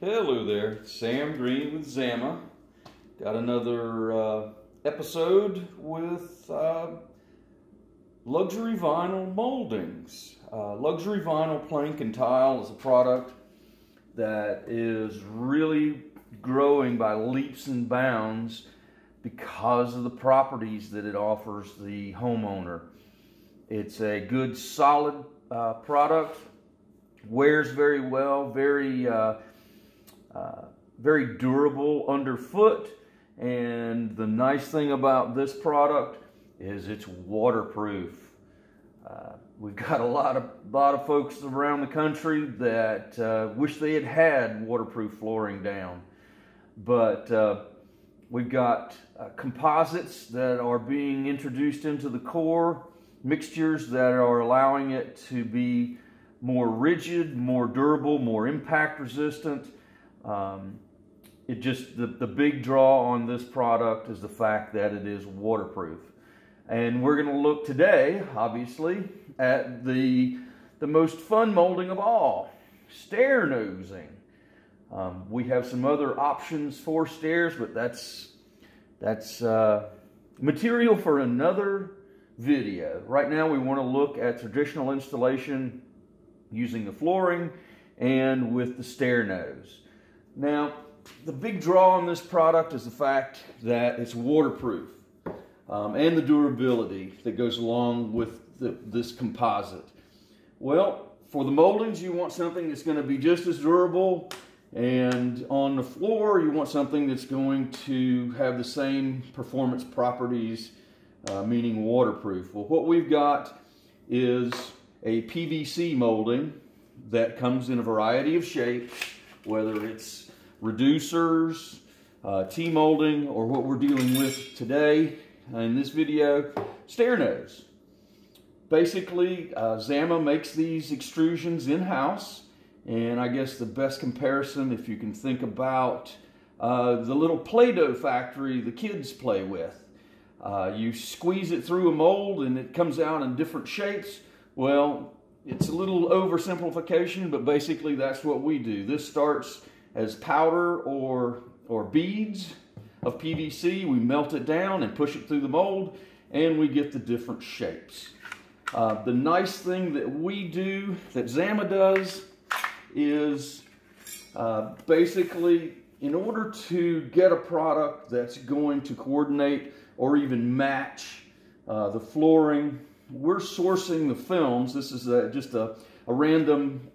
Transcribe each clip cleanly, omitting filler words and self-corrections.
Hello there, it's Sam Green with Zamma. Got another episode with luxury vinyl moldings. Luxury vinyl plank and tile is a product that is really growing by leaps and bounds because of the properties that it offers the homeowner. It's a good solid product, wears very well, very durable underfoot, and the nice thing about this product is it's waterproof. We've got a lot of folks around the country that wish they had waterproof flooring down, but we've got composites that are being introduced into the core, mixtures that are allowing it to be more rigid, more durable, more impact resistant. The big draw on this product is the fact that it is waterproof. And we're going to look today, obviously, at the most fun molding of all, stair nosing. We have some other options for stairs, but that's material for another video. Right now we want to look at traditional installation using the flooring and with the stair nose. Now, the big draw on this product is the fact that it's waterproof and the durability that goes along with this composite. Well, for the moldings, you want something that's going to be just as durable, and on the floor, you want something that's going to have the same performance properties, meaning waterproof. Well, what we've got is a PVC molding that comes in a variety of shapes, whether it's reducers, T-molding, or what we're dealing with today in this video, stair nose. Basically, Zamma makes these extrusions in-house, and I guess the best comparison, if you can think about the little Play-Doh factory the kids play with. You squeeze it through a mold and it comes out in different shapes. Well, it's a little oversimplification, but basically that's what we do. This starts as powder or beads of PVC. We melt it down and push it through the mold, and we get the different shapes. The nice thing that we do, that Zamma does, is basically in order to get a product that's going to coordinate or even match the flooring, we're sourcing the films. This is just a random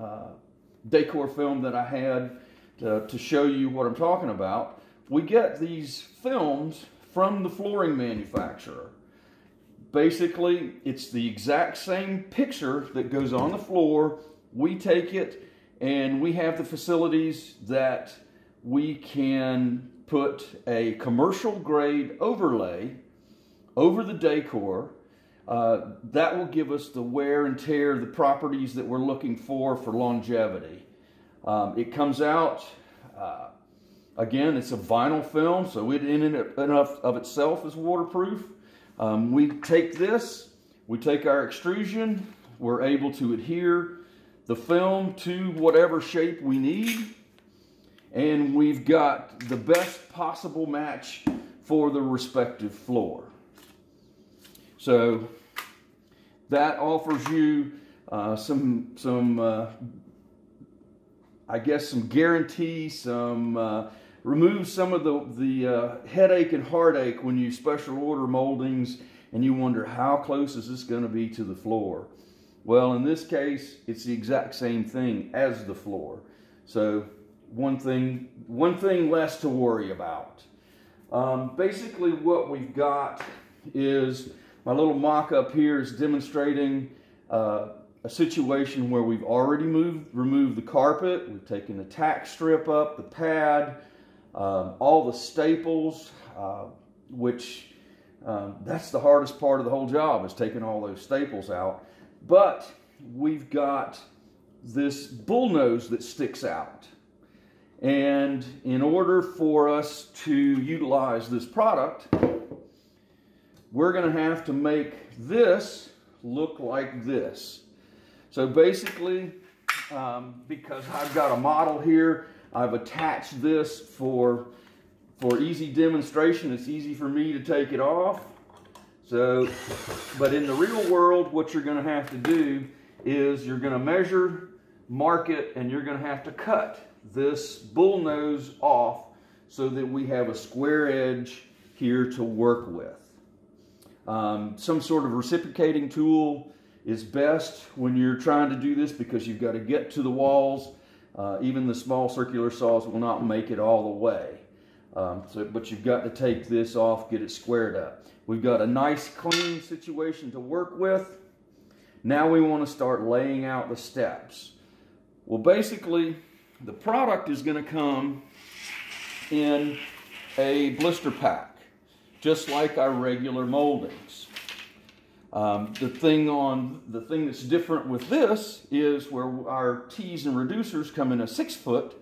decor film that I had to show you what I'm talking about. We get these films from the flooring manufacturer. Basically, it's the exact same picture that goes on the floor. We take it, and we have the facilities that we can put a commercial grade overlay over the decor. That will give us the wear and tear, the properties that we're looking for longevity. It comes out, again, it's a vinyl film, so it in and of itself is waterproof. We take this, we take our extrusion, we're able to adhere the film to whatever shape we need, and we've got the best possible match for the respective floor. So that offers you I guess some guarantee, remove some of the headache and heartache when you special order moldings and you wonder how close is this going to be to the floor. Well, in this case, it's the exact same thing as the floor. So one thing less to worry about. Basically what we've got is, my little mock-up here is demonstrating a situation where we've already removed the carpet, we've taken the tack strip up, the pad, all the staples, which that's the hardest part of the whole job, is taking all those staples out. But we've got this bullnose that sticks out. And in order for us to utilize this product, we're going to have to make this look like this. So basically, because I've got a model here, I've attached this for easy demonstration. It's easy for me to take it off. So, but in the real world, what you're going to have to do is you're going to measure, mark it, and you're going to have to cut this bull nose off so that we have a square edge here to work with. Some sort of reciprocating tool is best when you're trying to do this because you've got to get to the walls. Even the small circular saws will not make it all the way. But you've got to take this off, get it squared up. We've got a nice clean situation to work with. Now we want to start laying out the steps. Well, basically, the product is going to come in a blister pack, just like our regular moldings. The thing that's different with this is where our tees and reducers come in a 6-foot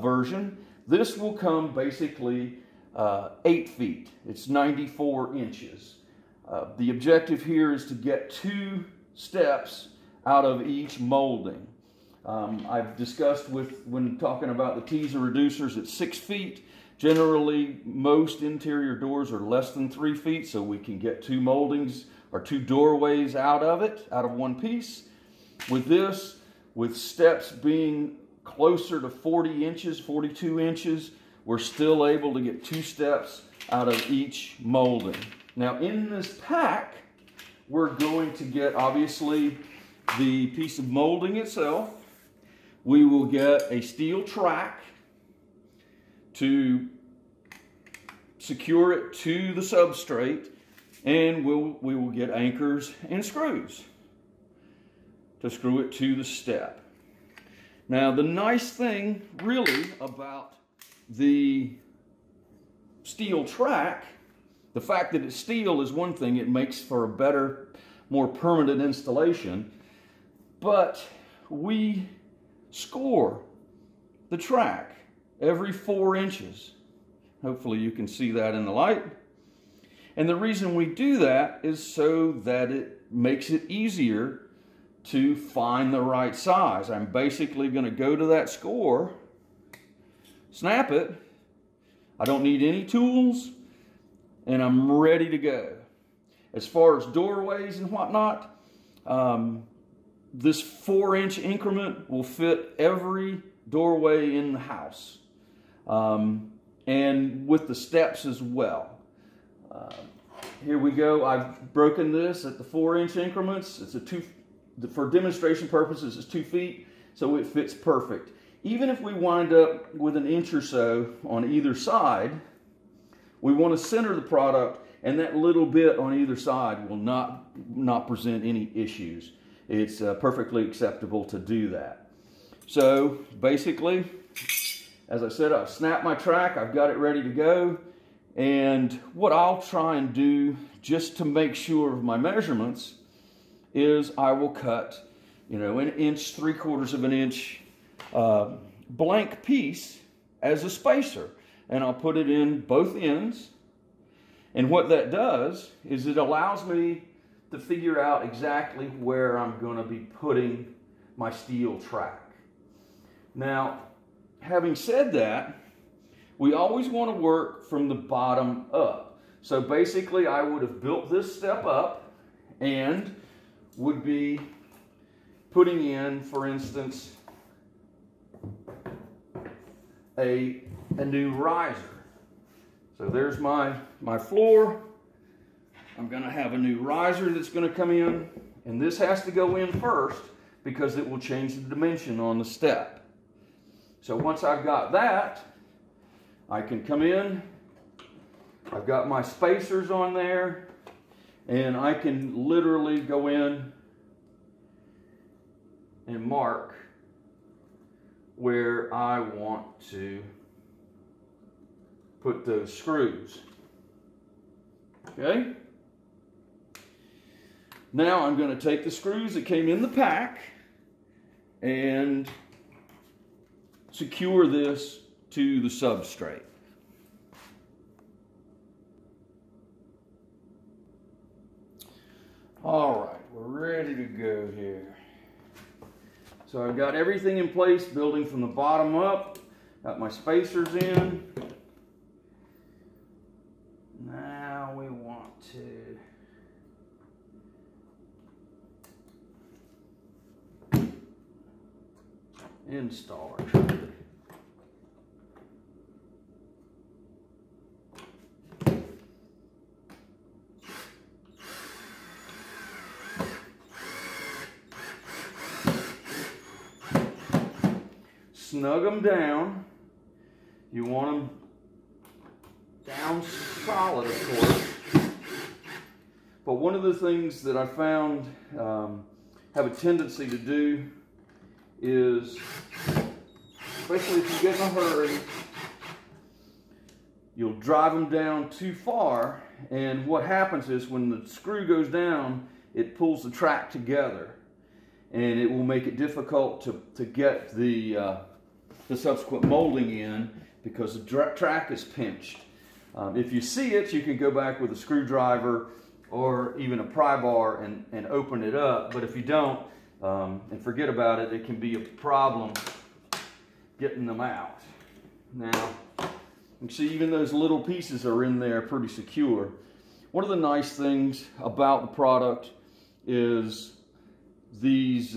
version. This will come basically 8 feet. It's 94 inches. The objective here is to get 2 steps out of each molding. I've discussed when talking about the tees and reducers at 6 feet. Generally, most interior doors are less than 3 feet, so we can get 2 moldings or 2 doorways out of one piece. With this, with steps being closer to 40 inches, 42 inches, we're still able to get 2 steps out of each molding. Now in this pack, we're going to get obviously the piece of molding itself. We will get a steel track to secure it to the substrate, and we will get anchors and screws to screw it to the step. Now the nice thing really about the steel track, the fact that it's steel is one thing. It makes for a better, more permanent installation, but we score the track every 4 inches. Hopefully you can see that in the light. And the reason we do that is so that it makes it easier to find the right size. I'm basically going to go to that score, snap it. I don't need any tools, and I'm ready to go. As far as doorways and whatnot, this 4-inch increment will fit every doorway in the house, and with the steps as well. Here we go. I've broken this at the 4-inch increments. It's for demonstration purposes, it's 2 feet, so it fits perfect. Even if we wind up with an inch or so on either side, we want to center the product, and that little bit on either side will not present any issues. It's perfectly acceptable to do that. So basically, as I said, I've snapped my track, I've got it ready to go, and what I'll try and do just to make sure of my measurements is I will cut, an 1 inch, 3/4 of an inch blank piece as a spacer, and I'll put it in both ends. And what that does is it allows me to figure out exactly where I'm going to be putting my steel track. Now, having said that, we always want to work from the bottom up. So basically, I would have built this step up and would be putting in, for instance, a new riser. So there's my floor. I'm going to have a new riser that's going to come in, and this has to go in first because it will change the dimension on the step. So once I've got that, I can come in. I've got my spacers on there, and I can literally go in and mark where I want to put those screws. Okay? Now I'm going to take the screws that came in the pack and secure this to the substrate. All right, we're ready to go here. So I've got everything in place, building from the bottom up. Got my spacers in. Now we want to install our track. Snug them down. You want them down solid, of course. But one of the things that I found have a tendency to do is, especially if you get in a hurry, you'll drive them down too far, and what happens is when the screw goes down, it pulls the track together, and it will make it difficult to get the subsequent molding in because the track is pinched. If you see it, you can go back with a screwdriver or even a pry bar and open it up, but if you don't, and forget about it, it can be a problem getting them out. Now, you can see even those little pieces are in there pretty secure. One of the nice things about the product is these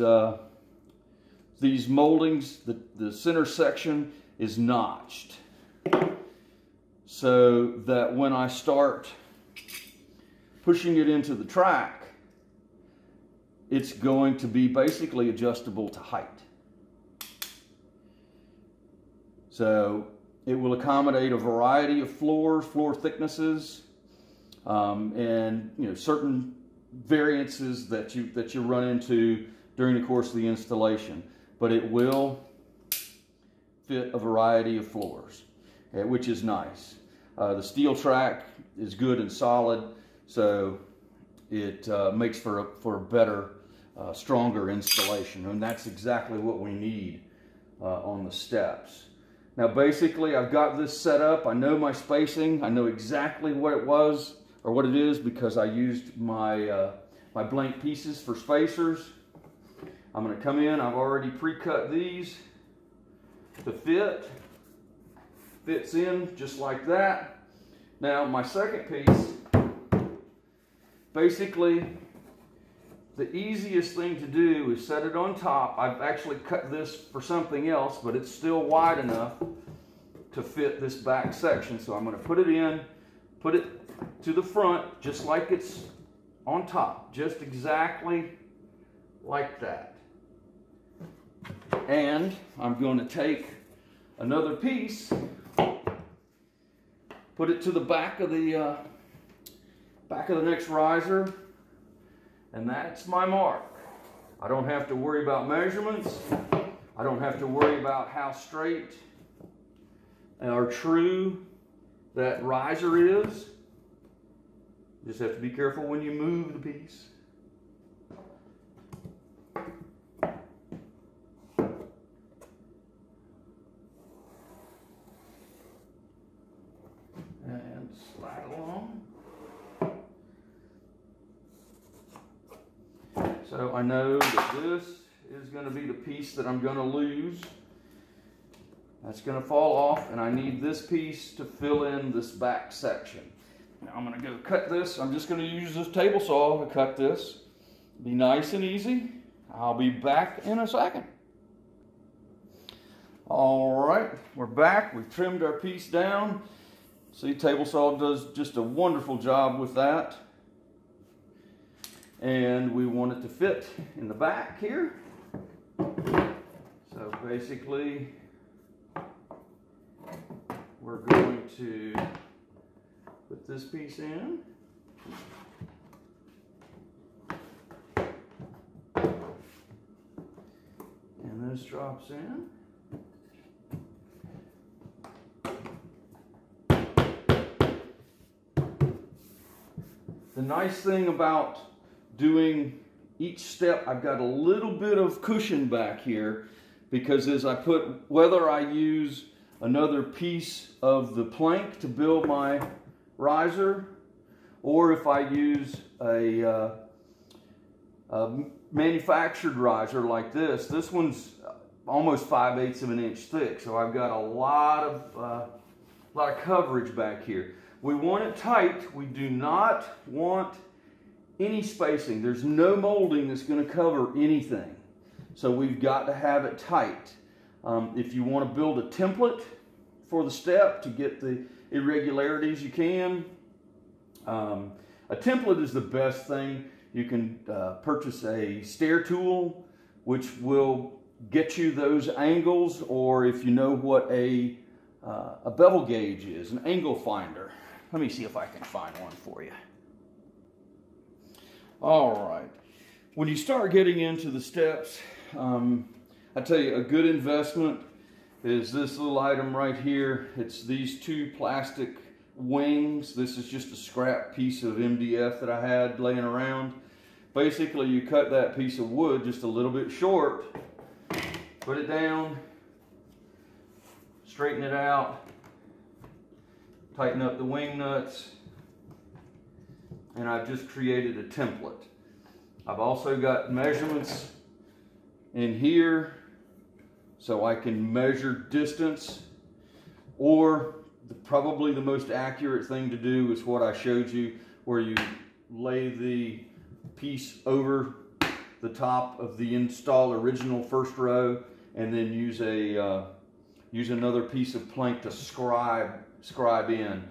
moldings, the center section is notched, so that when I start pushing it into the track, it's going to be basically adjustable to height. So it will accommodate a variety of floors, floor thicknesses, and certain variances that you run into during the course of the installation. But it will fit a variety of floors, which is nice. The steel track is good and solid, so it makes for a better, stronger installation, and that's exactly what we need on the steps. Now basically I've got this set up. I know my spacing. I know exactly what it was or what it is because I used my my blank pieces for spacers. I'm going to come in. I've already pre-cut these to fit. Fits in just like that. Now my second piece, basically the easiest thing to do is set it on top. I've actually cut this for something else, but it's still wide enough to fit this back section. So I'm going to put it in, put it to the front just like it's on top, just exactly like that. And I'm going to take another piece, put it to the back of the next riser, and that's my mark. I don't have to worry about measurements. I don't have to worry about how straight or true that riser is. You just have to be careful when you move the piece. And slide along. So I know that this is going to be the piece that I'm going to lose. That's going to fall off, and I need this piece to fill in this back section. Now I'm going to go cut this. I'm just going to use this table saw to cut this. Be nice and easy. I'll be back in a second. All right, we're back. We've trimmed our piece down. See, table saw does just a wonderful job with that. And we want it to fit in the back here. So basically, we're going to put this piece in. And this drops in. The nice thing about doing each step, I've got a little bit of cushion back here, because as I put, whether I use another piece of the plank to build my riser, or if I use a manufactured riser like this one's almost 5/8 of an inch thick. So I've got a lot of coverage back here. We want it tight. We do not want any spacing. There's no molding that's going to cover anything. So we've got to have it tight. If you want to build a template for the step to get the irregularities, you can. A template is the best thing. You can purchase a stair tool, which will get you those angles, or if you know what a bevel gauge is, an angle finder. Let me see if I can find one for you. All right. When you start getting into the steps, I tell you, a good investment is this little item right here. It's these two plastic wings. This is just a scrap piece of MDF that I had laying around. Basically, you cut that piece of wood just a little bit short, put it down, straighten it out, tighten up the wing nuts, and I've just created a template. I've also got measurements in here so I can measure distance, or probably the most accurate thing to do is what I showed you, where you lay the piece over the top of the original first row, and then use another piece of plank to scribe in.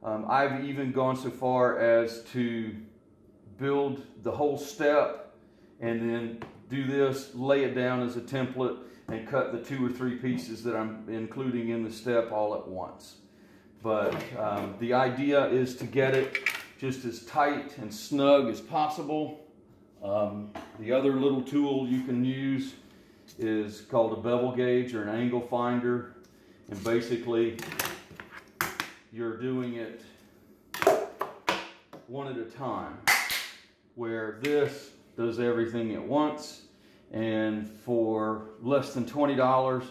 I've even gone so far as to build the whole step and then do this, lay it down as a template, and cut the 2 or 3 pieces that I'm including in the step all at once. But the idea is to get it just as tight and snug as possible. The other little tool you can use is called a bevel gauge or an angle finder. And basically, you're doing it one at a time, where this does everything at once. And for less than $20,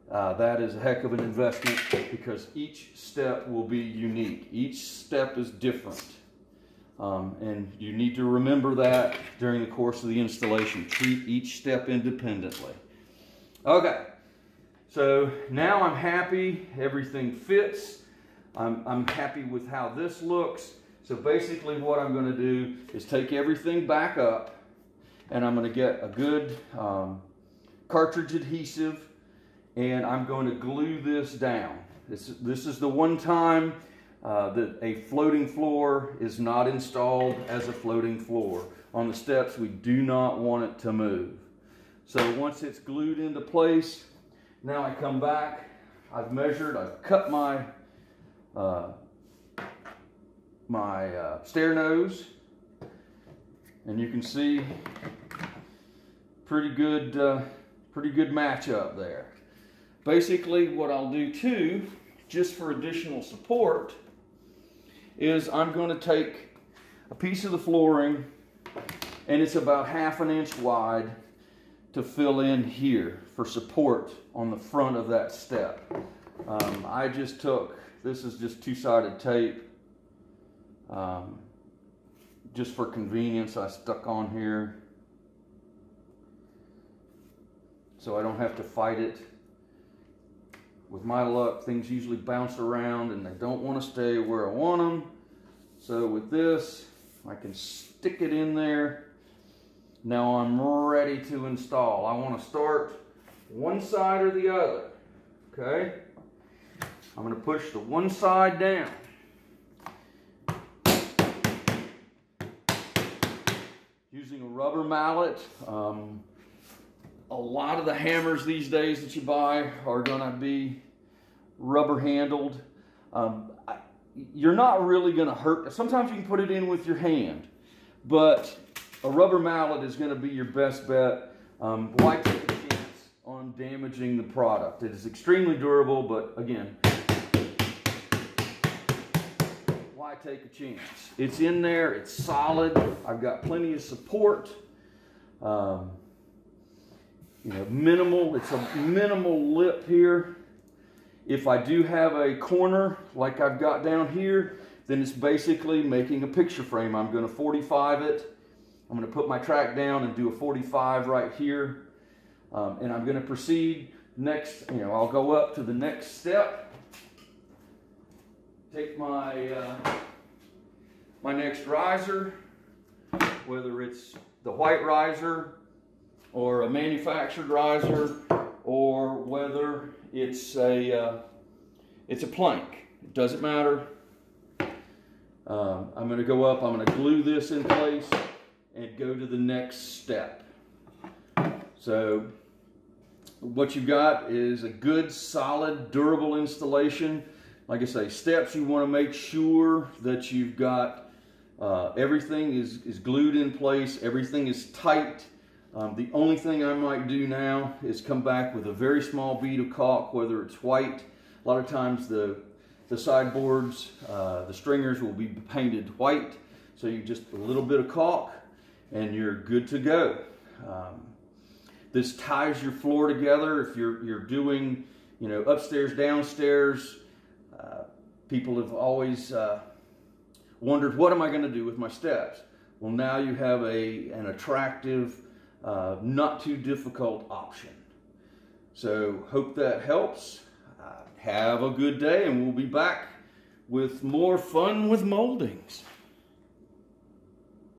that is a heck of an investment, because each step will be unique. Each step is different. And you need to remember that during the course of the installation. Treat each step independently. Okay, so now I'm happy. Everything fits. I'm happy with how this looks. So basically what I'm going to do is take everything back up, and I'm going to get a good cartridge adhesive, and I'm going to glue this down. This is the one time that a floating floor is not installed as a floating floor. On the steps, we do not want it to move. So once it's glued into place, now I come back, I've measured, I've cut my stair nose, and you can see pretty good match up there. Basically, what I'll do too, just for additional support, is I'm going to take a piece of the flooring, and it's about ½ an inch wide, to fill in here for support on the front of that step. I just took, this is just 2-sided tape, just for convenience. I stuck on here so I don't have to fight it. With my luck, things usually bounce around and they don't want to stay where I want them. So with this, I can stick it in there. Now I'm ready to install. I want to start one side or the other. Okay? I'm going to push the one side down. Using a rubber mallet. A lot of the hammers these days that you buy are going to be rubber handled. You're not really going to hurt. Sometimes you can put it in with your hand, but a rubber mallet is going to be your best bet. Why take a chance on damaging the product? It is extremely durable, but again, why take a chance? It's in there, it's solid. I've got plenty of support. Minimal. It's a minimal lip here. If I do have a corner like I've got down here, then it's basically making a picture frame. I'm going to 45 it. I'm going to put my track down and do a 45 right here. And I'm going to proceed next, I'll go up to the next step, take my, my next riser, whether it's the white riser or a manufactured riser, or whether it's a plank. It doesn't matter. I'm going to go up, I'm going to glue this in place and go to the next step. So what you've got is a good, solid, durable installation. Like I say, steps, you want to make sure that you've got everything is glued in place, everything is tight. The only thing I might do now is come back with a very small bead of caulk, whether it's white. A lot of times the sideboards, the stringers will be painted white. So you just a little bit of caulk and you're good to go. This ties your floor together. If you're doing, upstairs, downstairs, people have always wondered, what am I going to do with my steps? Well, now you have an attractive, not too difficult option. So hope that helps. Have a good day, and we'll be back with more fun with moldings.